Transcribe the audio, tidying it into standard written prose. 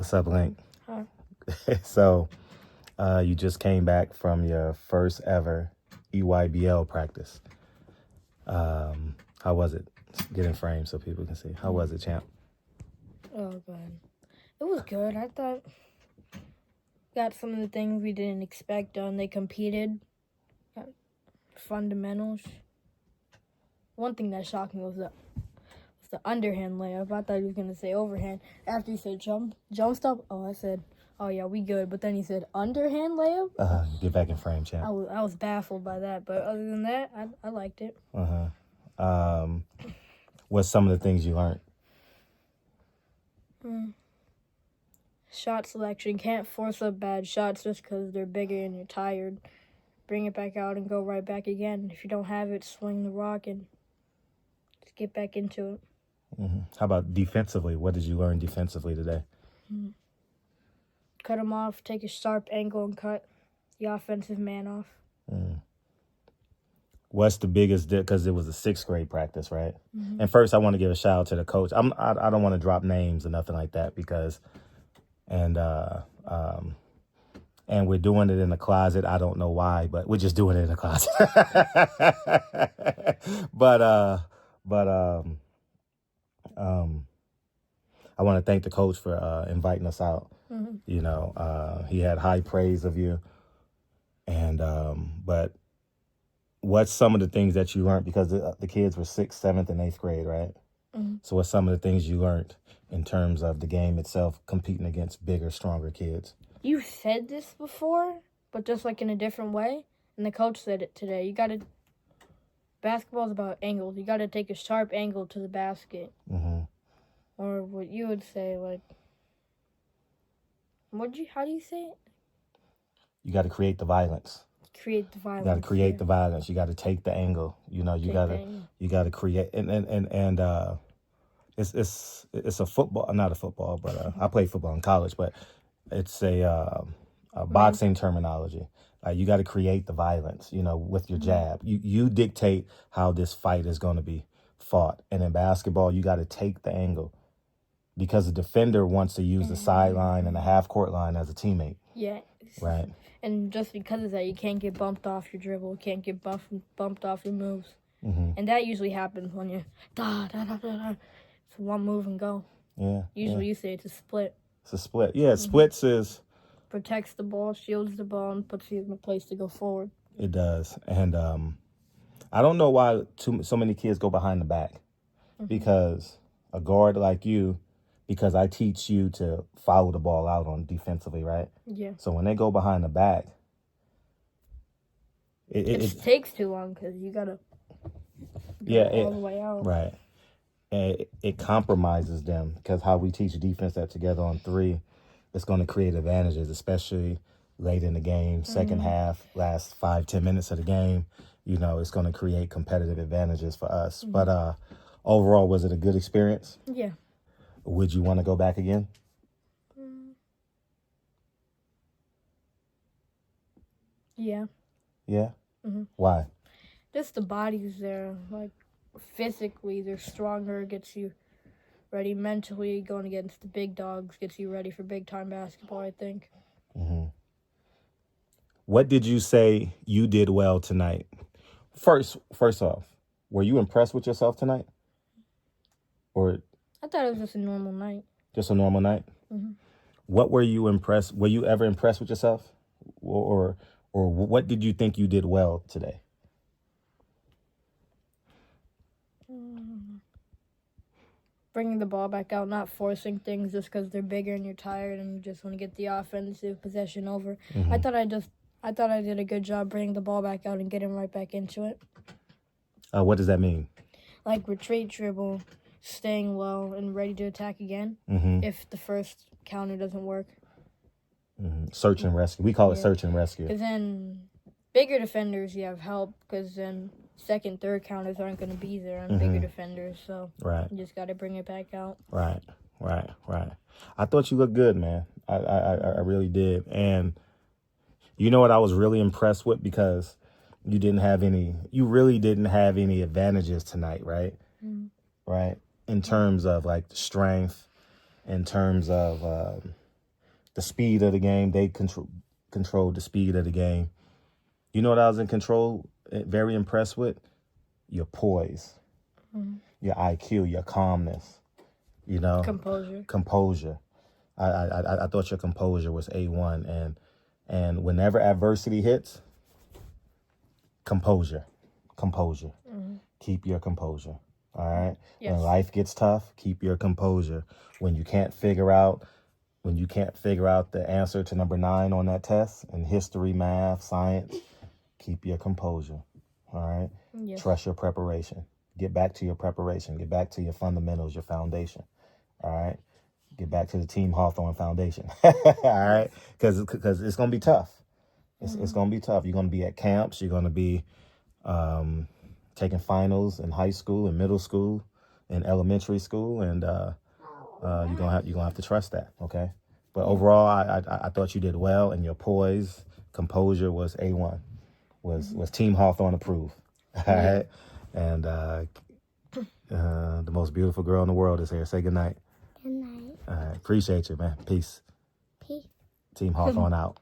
What's up, Link? Huh. So, you just came back from your first ever EYBL practice. How was it? Get in frame so people can see. How was it, champ? Oh, God. It was good. I thought got some of the things we didn't expect done. They competed. Got fundamentals. One thing that shocked me was the underhand layup. I thought he was going to say overhand. After he said jump stop, I said, oh, yeah, we good. But then he said underhand layup. Get back in frame, champ. I was baffled by that. But other than that, I liked it. What's some of the things you learned? Shot selection. Can't force up bad shots just because they're bigger and you're tired. Bring it back out and go right back again. If you don't have it, swing the rock and just get back into it. How about defensively? What did you learn defensively today? Cut him off, take a sharp angle and cut the offensive man off. What's the biggest because it was a sixth grade practice, right? And first, I want to give a shout out to the coach. I don't want to drop names or nothing like that because, and we're doing it in the closet. I don't know why, but we're just doing it in the closet. I want to thank the coach for inviting us out. You know, he had high praise of you, and but. What's some of the things that you learned? Because the kids were 6th, 7th, and 8th grade, right? So what's some of the things you learned in terms of the game itself, competing against bigger, stronger kids? You said this before, but just like in a different way. And the coach said it today. Basketball's about angles. You got to take a sharp angle to the basket. Or what you would say, like, how do you say it? You got to create the violence. Create the violence. You got to create the violence. You got to take the angle. You know, you got to create and it's a football, not a football, but I played football in college, but it's a boxing terminology. You got to create the violence, you know, with your jab. You dictate how this fight is going to be fought. And in basketball, you got to take the angle because the defender wants to use the sideline and the half court line as a teammate. Yeah. Right. And just because of that, you can't get bumped off your dribble. You can't get bumped off your moves. And that usually happens when you It's one move and go. Yeah. Usually you say it's a split. It's a split. Yeah, splits is... Protects the ball, shields the ball, and puts you in a place to go forward. It does. And I don't know why so many kids go behind the back. Because a guard like you... Because I teach you to follow the ball out on defensively, right? Yeah. So when they go behind the back, it takes too long because you gotta go all the way out. Right. And it compromises them because how we teach defense that together on 3, it's going to create advantages, especially late in the game, second half, last 5-10 minutes of the game. You know, it's going to create competitive advantages for us. But overall, was it a good experience? Yeah. Would you want to go back again? Yeah. Yeah? Why? Just the bodies there. Like, physically, they're stronger, gets you ready mentally. Going against the big dogs gets you ready for big-time basketball, I think. What did you say you did well tonight? First off, were you impressed with yourself tonight? Or... I thought it was just a normal night. Just a normal night? What were you impressed? Were you ever impressed with yourself? Or what did you think you did well today? Bringing the ball back out, not forcing things just because they're bigger and you're tired and you just want to get the offensive possession over. I thought I did a good job bringing the ball back out and getting right back into it. What does that mean? Like retreat, dribble, staying low and ready to attack again if the first counter doesn't work. Search and rescue. We call it search and rescue. Because then bigger defenders, you have help because then second, third counters aren't going to be there on bigger defenders. So you just got to bring it back out. Right. I thought you looked good, man. I really did. And you know what I was really impressed with because you really didn't have any advantages tonight, right? Right. In terms of like strength, in terms of the speed of the game. They controlled the speed of the game. You know what I was in control, very impressed with? Your poise, your IQ, your calmness, you know, composure. I thought your composure was A1, and whenever adversity hits, composure. Keep your composure. All right. Yes. When life gets tough, keep your composure. When you can't figure out the answer to number 9 on that test in history, math, science, keep your composure. All right. Yes. Trust your preparation. Get back to your preparation. Get back to your fundamentals, your foundation. All right. Get back to the Team Hawthorne foundation. All right. Because it's going to be tough. It's going to be tough. You're going to be at camps. You're going to be taking finals in high school and middle school and elementary school. And you're going to have to trust that. Okay. But overall, I thought you did well, and your poise, composure was A1. Was Team Hawthorne approved. All right. And the most beautiful girl in the world is here. Say goodnight. Good night. All right. Appreciate you, man. Peace. Peace. Team Hawthorne out.